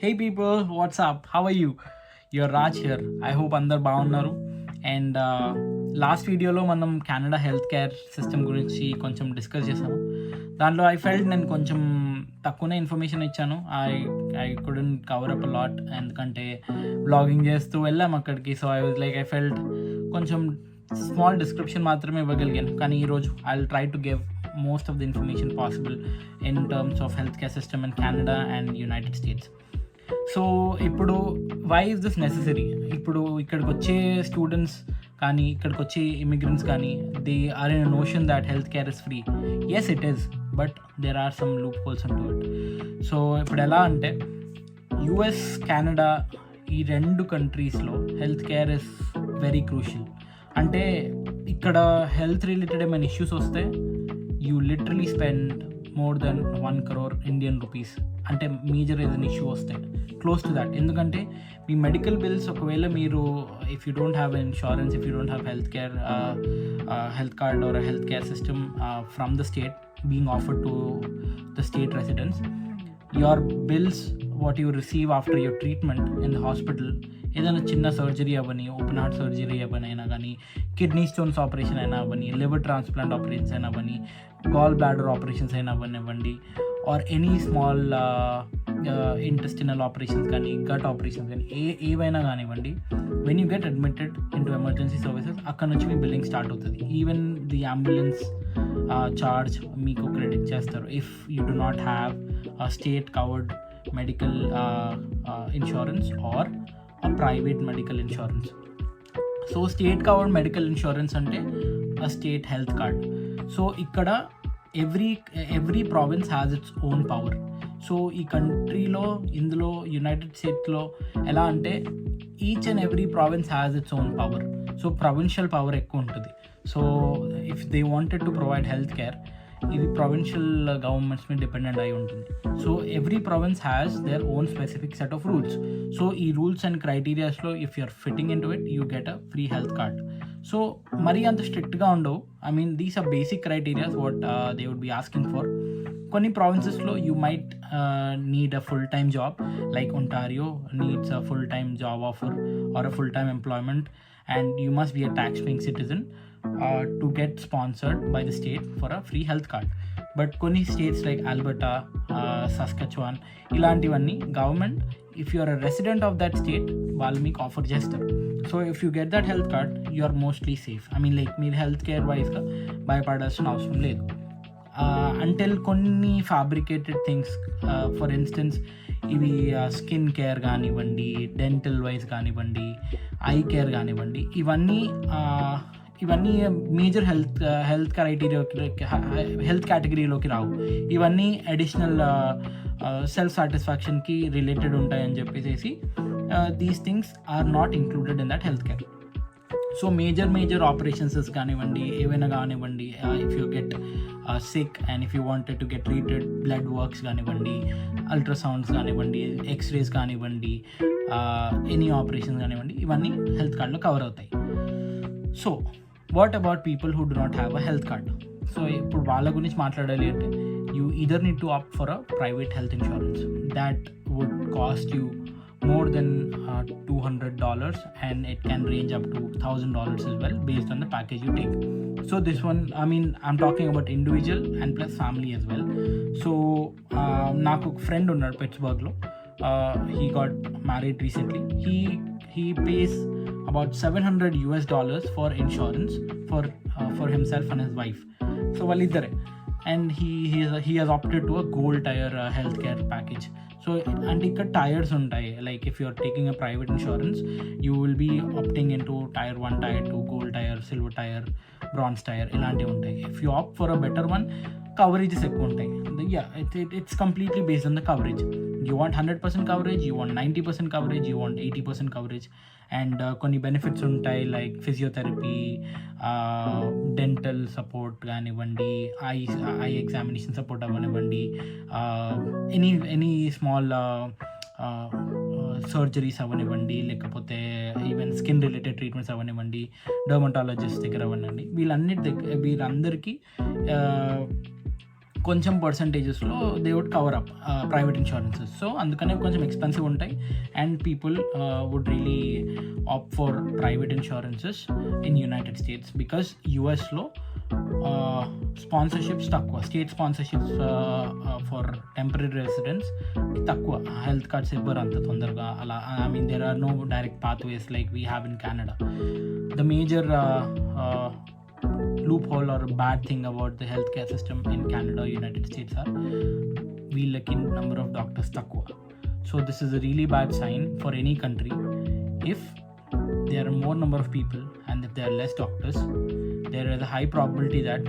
Hey people, what's up? How are you? You're Raj here. I hope అందరు బాగున్నారు. And last వీడియోలో మనం Canada health care system గురించి కొంచెం డిస్కస్ చేసాము. దాంట్లో ఐ ఫెల్ట్ నేను కొంచెం తక్కువనే ఇన్ఫర్మేషన్ ఇచ్చాను. I couldn't cover up lot, ఎందుకంటే బ్లాగింగ్ చేస్తూ వెళ్ళాం అక్కడికి. సో ఐ ఫెల్ట్ కొంచెం స్మాల్ డిస్క్రిప్షన్ మాత్రమే ఇవ్వగలిగాను. కానీ ఈరోజు I will try to give most of the information possible in terms of healthcare system in Canada and United States. So ఇప్పుడు why is this necessary? ఇప్పుడు ఇక్కడికి వచ్చే స్టూడెంట్స్ కానీ ఇక్కడికి వచ్చే ఇమిగ్రెంట్స్ కానీ they are in notion that health care is free. Yes it is, but there are some loopholes unto it. So ఇప్పుడు ఎలా అంటే యుఎస్, కెనడా ఈ రెండు కంట్రీస్లో health care is very crucial. అంటే ఇక్కడ హెల్త్ రిలేటెడ్ ఏమైనా ఇష్యూస్ వస్తే you literally spend more than 1 crore Indian rupees. అంటే మేజర్ ఏదైనా ఇష్యూ వస్తే క్లోజ్ టు దాట్. ఎందుకంటే మీ మెడికల్ బిల్స్ ఒకవేళ మీరు if you don't have insurance, if you don't have health card or health care system from the state being offered to the state residents, your bills what you receive after your treatment in the hospital, ఏదైనా చిన్న surgery అవ్వని, open heart surgery అవ్వని అయినా కానీ, kidney stones operation అయినా అవ్వని, liver transplant operations అయినా అవ్వని, గాల్ బ్లాడర్ ఆపరేషన్స్ అయినా అవ్వనివ్వండి, or any small intestinal operations కానీ, గట్ ఆపరేషన్స్ కానీ, ఏవైనా కానివ్వండి, when you get admitted in to emergency services అక్కడ నుంచి మీ బిల్లింగ్ స్టార్ట్ అవుతుంది. ఈవెన్ ది అంబులెన్స్ చార్జ్ మీకు క్రెడిట్ చేస్తారు if you do not have state covered medical insurance or private medical insurance. So state covered medical insurance అంటే state health card. So ఇక్కడ every province has its own power. So ఈ కంట్రీలో, ఇందులో United స్టేట్స్లో ఎలా అంటే each and every province has its own power. So provincial power ఎక్కువ ఉంటుంది. So if they wanted to provide health care, ఇది ప్రొవిన్షియల్ గవర్నమెంట్స్ మీద డిపెండెంట్ అయి ఉంటుంది. So every province has their own specific set of rules. So ఈ rules and క్రైటీరియాస్లో if you're fitting in to it you get a free health card. So మరీ అంత స్ట్రిక్ట్గా ఉండవు. I mean these are basic criterias what they would be asking for. కొన్ని ప్రావిన్సెస్లో you might need a full time job, like Ontario needs a full time job offer or a full time employment, and you must be a tax-paying citizen to get sponsored by the state for a free health card. But కొన్ని states like Alberta, Saskatchewan ఇలాంటివన్నీ government if you are a resident of that state వాళ్ళు మీకు offer చేస్తారు. So if you get that health card you are mostly safe. I mean like మీరు health care వైజ్గా భయపడాల్సిన అవసరం లేదు. అంటిల్ కొన్ని ఫ్యాబ్రికేటెడ్ థింగ్స్, ఫర్ ఇన్స్టెన్స్ ఇవి స్కిన్ కేర్ కానివ్వండి, డెంటల్ వైజ్ కానివ్వండి, ఐ కేర్ కానివ్వండి, ఇవన్నీ మేజర్ హెల్త్ కేటగిరీలోకి రావు. ఇవన్నీ అడిషనల్ సెల్ఫ్ సాటిస్ఫాక్షన్కి రిలేటెడ్ ఉంటాయని చెప్పేసి these things are not included in that health care. So major operations కానివ్వండి, ఏవైనా కానివ్వండి, if you get sick and if you wanted to get treated, blood works కానివ్వండి, ultrasounds కానివ్వండి, x-rays కానివ్వండి, any operations కానివ్వండి, ఇవన్నీ హెల్త్ కార్డ్లో కవర్ అవుతాయి. So what about people who do not have a health card? So ఇప్పుడు వాళ్ళ గురించి మాట్లాడాలి అంటే you either need to opt for a private health insurance that would cost you more than $200, and it can range up to $1,000 as well based on the package you take. So this one, I mean, I'm talking about individual and plus family as well. So నాకు ఒక friend ఉన్నాడు పిట్స్బర్గ్లో. He got married recently. He pays about $700 for insurance for himself and his wife. So వాళ్ళిద్దరే. And he has opted to a gold tier healthcare package. So అంటే ఇక్కడ tiers ఉంటాయి. Like if you are taking a private insurance you will be opting in to tier 1, tier 2, gold tier, silver tier, bronze tier, ఇలాంటివి ఉంటాయి. If you opt for a better one coverages ఎక్కువ ఉంటాయి. It's completely based on the coverage. You want 100% coverage, you want 90% coverage, you want 80% coverage. And కొన్ని benefits ఉంటాయి like physiotherapy, dental support కానివ్వండి, eye examination support అవ్వనివ్వండి, any small surgeries అవ్వనివ్వండి, లేకపోతే even skin related treatments అవ్వనివ్వండి, dermatologist దగ్గర అవ్వనివ్వండి, వీళ్ళందరికీ కొంచెం పర్సంటేజెస్లో they would cover up private insurances. So అందుకనే కొంచెం ఎక్స్పెన్సివ్ ఉంటాయి and people would really opt for private insurances in United States because యూఎస్లో స్పాన్సర్షిప్స్ తక్కువ, state sponsorships for temporary residents తక్కువ. హెల్త్ కార్డ్స్ ఇవ్వరు అంత తొందరగా అలా. I mean there are no direct pathways like we have in Canada. The major loophole or bad thing about the healthcare system in Canada or United States are వీళ్ళకి number of doctors తక్కువ. So this is a really bad sign for any country. If there are more number of people and if there are less doctors, there is a high probability that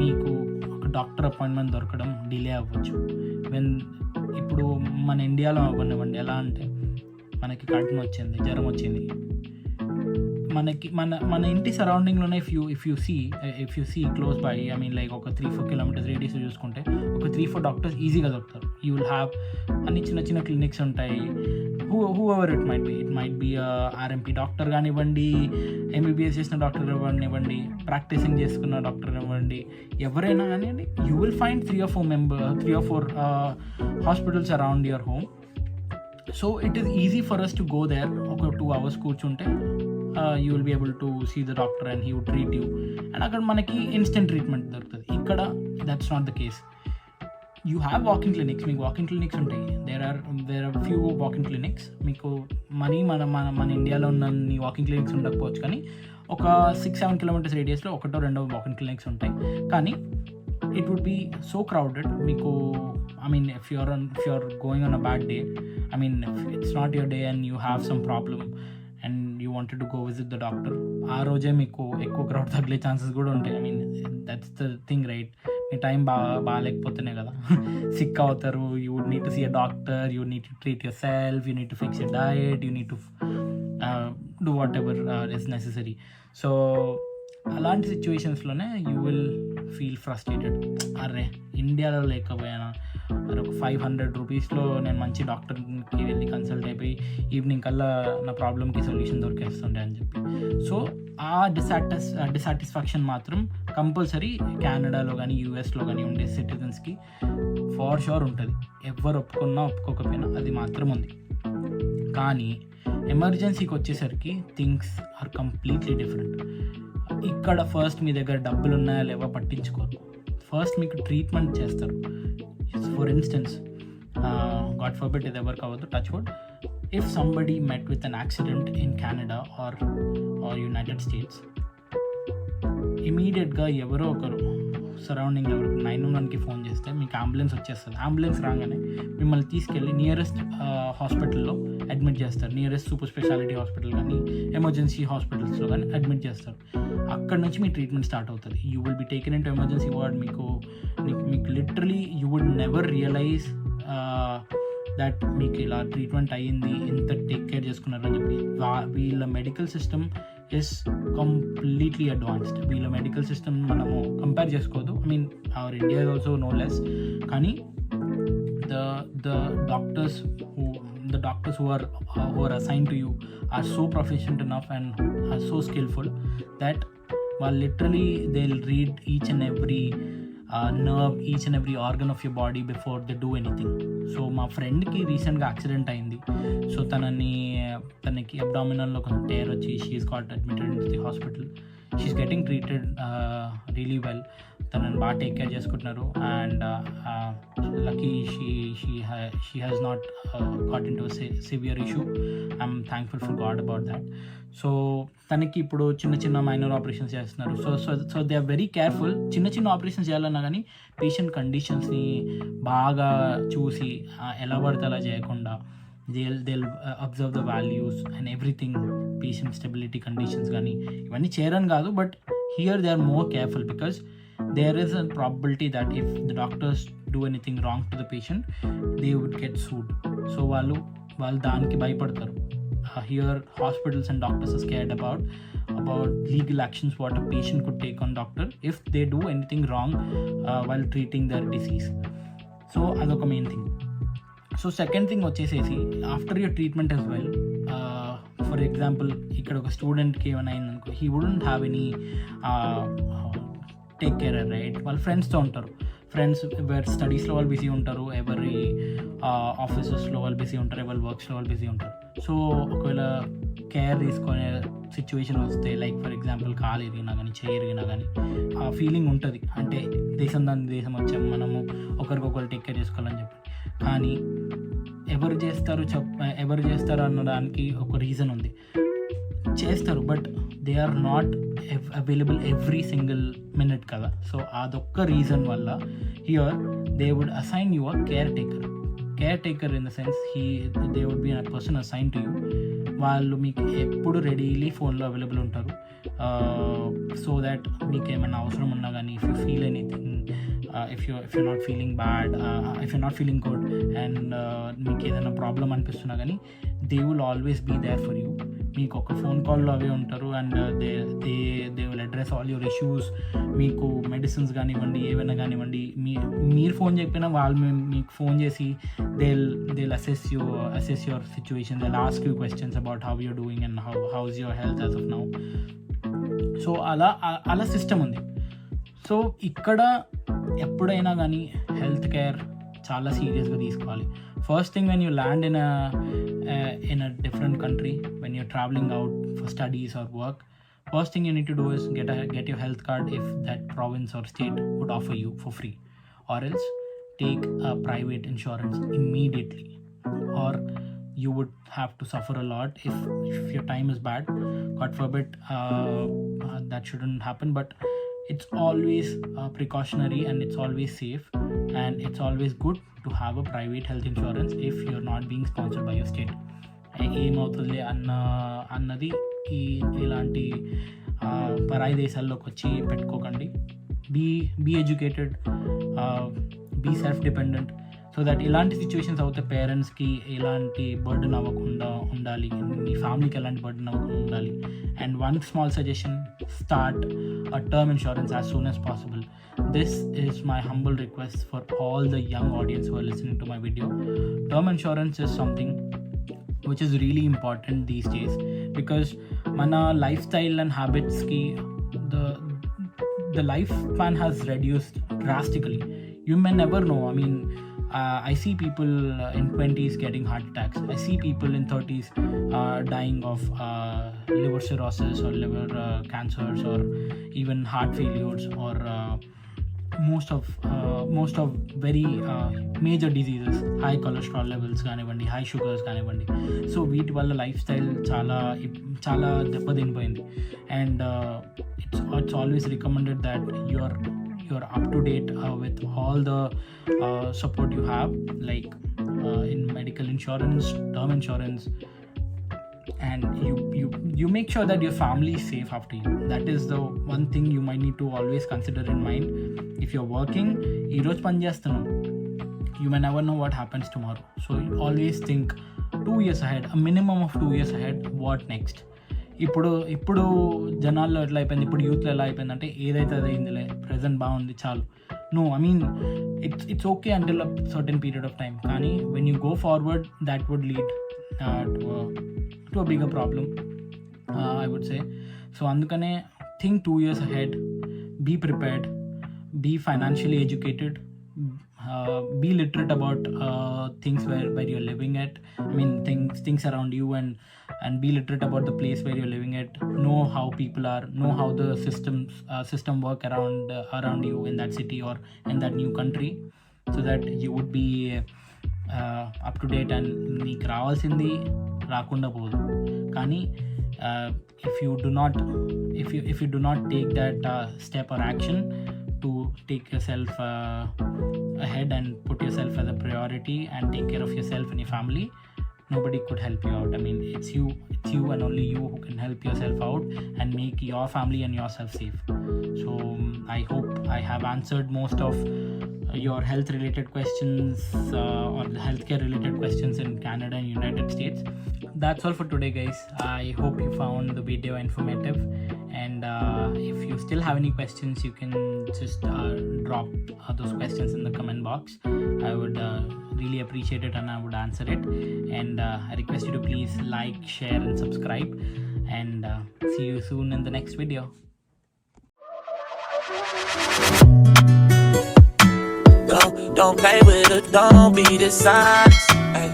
మీకు ఒక doctor appointment దొరకడం delay అవ్వచ్చు. ఇప్పుడు మన ఇండియాలో అవ్వనివ్వండి, ఎలా అంటే మనకి కడుపు వచ్చింది, జ్వరం వచ్చింది, మనకి మన ఇంటి సరౌండింగ్లోనే if you see close by, I mean like ఒక 3-4 kilometers రేడియస్ చూసుకుంటే ఒక 3-4 డాక్టర్స్ ఈజీగా దొరుకుతారు. యూ విల్ హ్యావ్ అన్ని చిన్న చిన్న క్లినిక్స్ ఉంటాయి. Whoever it might be RMP doctor కానివ్వండి, ఎంబీబీఎస్ చేసిన డాక్టర్ కానివ్వండి, ప్రాక్టీసింగ్ చేసుకున్న డాక్టర్ ఇవ్వండి, ఎవరైనా కానివ్వండి, you will find 3 or 4 hospitals around your home. So it is easy for us to go there. ఒక 2 hours కూర్చుంటే you will be able to see the doctor and he would treat you, and అక్కడ మనకి instant treatment దొరుకుతుంది. ఇక్కడ that's not the case. You have walking clinics, మీకు walking clinics ఉంటాయి. There are few walking clinics. మీకు మన ఇండియాలో ఉన్న వాకింగ్ క్లినిక్స్ ఉండకపోవచ్చు, కానీ ఒక 6-7 kilometers రేడియస్లో 1-2 వాకింగ్ క్లినిక్స్ ఉంటాయి. కానీ it would be so crowded. మీకు I mean if you're going on a bad day, I mean if it's not your day and you have some problem and you wanted to go visit the doctor, ఆ రోజే మీకు ఎక్కువ crowd తగిలే chances కూడా ఉంటాయి. I mean that's the thing, right? మీ time బాగాలేకపోతేనే కదా సిక్ అవుతారు. You would need to see a doctor, you need to treat yourself, you need to fix your diet, you need to do whatever is necessary. So అలాంటి సిచ్యువేషన్స్లోనే you will feel frustrated. అరే ఇండియాలో లేకపోయినా, అరే ఒక 500 రూపీస్లో నేను మంచి డాక్టర్కి వెళ్ళి కన్సల్ట్ అయిపోయి ఈవినింగ్ కల్లా నా ప్రాబ్లమ్కి సొల్యూషన్ దొరికేస్తుండే అని చెప్పి. సో ఆ డిసాటిస్ఫాక్షన్ మాత్రం కంపల్సరీ కెనడాలో కానీ యూఎస్లో కానీ ఉండే సిటిజన్స్కి ఫార్ షూర్ ఉంటుంది. ఎవరు ఒప్పుకున్నా ఒప్పుకోకపోయినా అది మాత్రం ఉంది. కానీ ఎమర్జెన్సీకి వచ్చేసరికి థింగ్స్ ఆర్ కంప్లీట్లీ డిఫరెంట్. ఇక్కడ ఫస్ట్ మీ దగ్గర డబ్బులు ఉన్నాయా లేవా పట్టించుకోరు. ఫస్ట్ మీకు ట్రీట్మెంట్ చేస్తారు. ఫర్ ఇన్స్టెన్స్, గాడ్ ఫర్బిడ్ ఇది ఎవరికి అవ్వదు, touch wood, if somebody met with an accident in Canada are United states, ఇమీడియట్గా ఎవరో ఒకరు సరౌండింగ్ ఎవరు 911కి ఫోన్ చేస్తే మీకు అంబులెన్స్ వచ్చేస్తుంది. అంబులెన్స్ రాగానే మిమ్మల్ని తీసుకెళ్ళి నియరెస్ట్ హాస్పిటల్లో అడ్మిట్ చేస్తారు. నియరెస్ట్ సూపర్ స్పెషాలిటీ హాస్పిటల్ కానీ ఎమర్జెన్సీ హాస్పిటల్స్లో కానీ అడ్మిట్ చేస్తారు. అక్కడ నుంచి మీ ట్రీట్మెంట్ స్టార్ట్ అవుతుంది. You will be taken in to emergency ward. మీకు literally you would never realise that మీకు ఇలా ట్రీట్మెంట్ అయ్యింది, ఎంత టేక్ కేర్ చేసుకున్నారని చెప్పి. వీళ్ళ medical system is completely advanced. వీళ్ళ మెడికల్ సిస్టమ్ మనము కంపేర్ చేసుకోవద్దు. I mean our India is also no less. కానీ the doctors who are assigned to you are so proficient enough and are so skillful that literally they'll read each and every nerve, each and every organ of your body before they do anything. So మా ఫ్రెండ్కి రీసెంట్గా accident అయింది. So తనకి అబ్డామినల్లో కొంచెం tear వచ్చి she's got admitted in the hospital. She's getting treated really well. తనని బాగా take care చేసుకుంటున్నారు. And lucky she has not got in to severe issue. I'm thankful for God about that. So తనకి ఇప్పుడు చిన్న minor operations చేస్తున్నారు. So they are very careful. చిన్న operations చేయాలన్నా కానీ పేషెంట్ కండిషన్స్ని బాగా చూసి ఎలా పడితే అలా చేయకుండా they'll observe the values and everything, patient stability conditions కానీ ఇవన్నీ చేయరని కాదు, but here they are more careful because there is a probability that if the doctors do anything wrong to the patient, they would get sued. So వాళ్ళు దానికి భయపడతారు. Here hospitals and doctors are scared about legal actions what a patient could take on doctor if they do anything wrong while treating their disease. So అదొక main thing. So second thing వచ్చేసేసి after your treatment as well, for example ఇక్కడ ఒక స్టూడెంట్కి ఏమైనా అయిందనుకో, he wouldn't have any take care, right? వాళ్ళ ఫ్రెండ్స్తో ఉంటారు. ఫ్రెండ్స్ ఎవరి స్టడీస్లో వాళ్ళు బిజీ ఉంటారు, ఎవరి ఆఫీసెస్లో వాళ్ళు బిజీ ఉంటారు, ఎవరి వర్క్స్లో వాళ్ళు బిజీ ఉంటారు. సో ఒకవేళ కేర్ తీసుకునే సిచ్యువేషన్ వస్తే, లైక్ ఫర్ ఎగ్జాంపుల్ కాలు ఎరిగినా కానీ చెయ్యి ఎరిగినా కానీ ఆ ఫీలింగ్ ఉంటుంది. అంటే దేశం వచ్చాము, మనము ఒకరికొకరు టేక్ కేర్ చేసుకోవాలని చెప్పి. కానీ ఎవరు చేస్తారు అనడానికి ఒక రీజన్ ఉంది. చేస్తారు, but they are not available every single minute కదా. సో అదొక్క రీజన్ వల్ల here they would assign you a caretaker in the sense they would be a person assign to you. వాళ్ళు మీకు ఎప్పుడు రెడీలీ ఫోన్లో available ఉంటారు. So that మీకు ఏమైనా అవసరం ఉన్నా కానీ, if you feel anything, if you're not feeling bad, if you're not feeling good and మీకు ఏదైనా ప్రాబ్లం అనిపిస్తున్నా కానీ they will always be there for you. మీకు ఒక ఫోన్ కాల్లో అవే ఉంటారు and they will address all your issues. మీకు మెడిసిన్స్ కానివ్వండి, ఏమైనా కానివ్వండి, మీరు ఫోన్ చెప్పినా వాళ్ళు మీకు ఫోన్ చేసి they'll assess your situation. They'll ask you questions about how you're doing and how's your health as of now. So అలా సిస్టమ్ ఉంది. సో ఇక్కడ ఎప్పుడైనా కానీ హెల్త్ కేర్ చాలా సీరియస్గా తీసుకోవాలి. First thing, when you land in a different country, when you're traveling out for studies or work, first thing you need to do is get your health card if that province or state would offer you for free, or else take a private insurance immediately, or you would have to suffer a lot if your time is bad. God forbid that shouldn't happen, but it's always precautionary and it's always safe, and it's always good to have a private health insurance if you're not being sponsored by your state. ఏమవుతుంది అన్నది ఇలాంటి పరాయి దేశాల్లోకి వచ్చి పెట్టుకోకండి. Be educated, be self dependent, so that ఇలాంటి situations అవుతే పేరెంట్స్కి ఎలాంటి బర్డెన్ అవ్వకుండా ఉండాలి, మీ ఫ్యామిలీకి ఎలాంటి బర్డెన్ అవ్వకుండా ఉండాలి. And one small suggestion, start a term insurance as soon as possible. This is my humble request for all the young audience who are listening to my video. Term insurance is something which is really important these days, because mana lifestyle and habits ki the lifespan has reduced drastically. You may never know. I mean, I see people in 20s getting heart attacks. I see people in 30s dying of liver cirrhosis or liver cancers, or even heart failures, or most of very major diseases, high cholesterol levels కానివ్వండి, high sugars కానివ్వండి. So వీటి వల్ల lifestyle చాలా దెబ్బతినిపోయింది. And it's always recommended that you're up to date with all the support you have, like in medical insurance, term insurance, and you make sure that your family is safe after you. That is the one thing you might need to always consider in mind. If you're working, ee roju pan chestunam, you may never know what happens tomorrow. So you always think 2 years ahead, a minimum of 2 years ahead. What next? ఇప్పుడు జనాల్లో ఎట్లా అయిపోయింది, ఇప్పుడు యూత్లో ఎలా అయిపోయిందంటే ఏదైతే అదైందిలే, present బాగుంది చాలు. No, I mean it's okay until a certain period of time, కానీ when you go forward that would lead to a bigger problem, I would say. So అందుకనే think 2 years ahead, be prepared, be financially educated, be literate about things where you're living at. I mean, things around you, and be literate about the place where you're living at. Know how people are, know how the system work around you in that city or in that new country, so that you would be up to date and meeku ravalsindi raakunda podu. Kani if you do not take that step or action to take yourself ahead and put yourself as a priority and take care of yourself and your family, nobody could help you out. I mean, it's you and only you who can help yourself out and make your family and yourself safe. So I hope I have answered most of your health related questions or healthcare related questions in Canada and United States. That's all for today, guys. I hope you found the video informative, and if you still have any questions, you can just drop those questions in the comment box. I would really appreciate it, and I would answer it. And I request you to please like, share and subscribe, and see you soon in the next video. Don't play with her, don't be dishonest. Ay.